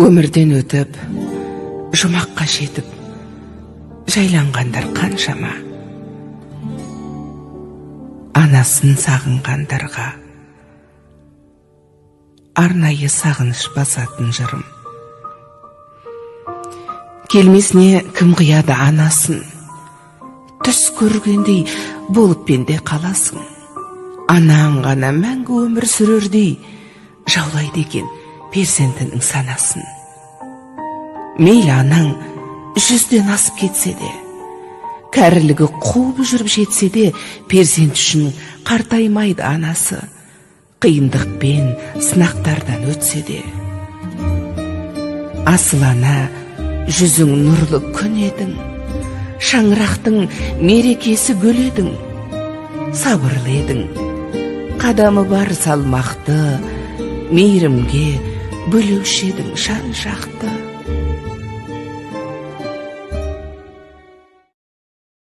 Өмірден өтіп, жұмаққа жетіп, жайланғандар қаншама. Анасын сағынғандарға арнайы сағыныш басатын жырым. Келмесіне кім қияды анасын, түс көргендей болып пенде қаласың. Анаң ғана мәңгі өмір сүрердей жаулайды екен перзентінің санасын. Мейлі анаң 100-ден асып кетсе де, кәрілігі қуып жүріп жетсе де, перзент үшін қартаймайды анасы, қиындықпен сынақтардан өтсе де. Асыл ана, жүзің нұрлы күн едің, шаңырақтың мерекесі гүл едің. Сабырлы едің, қадамы бар салмақты, мейірімге бөлеуші едің жан жақты.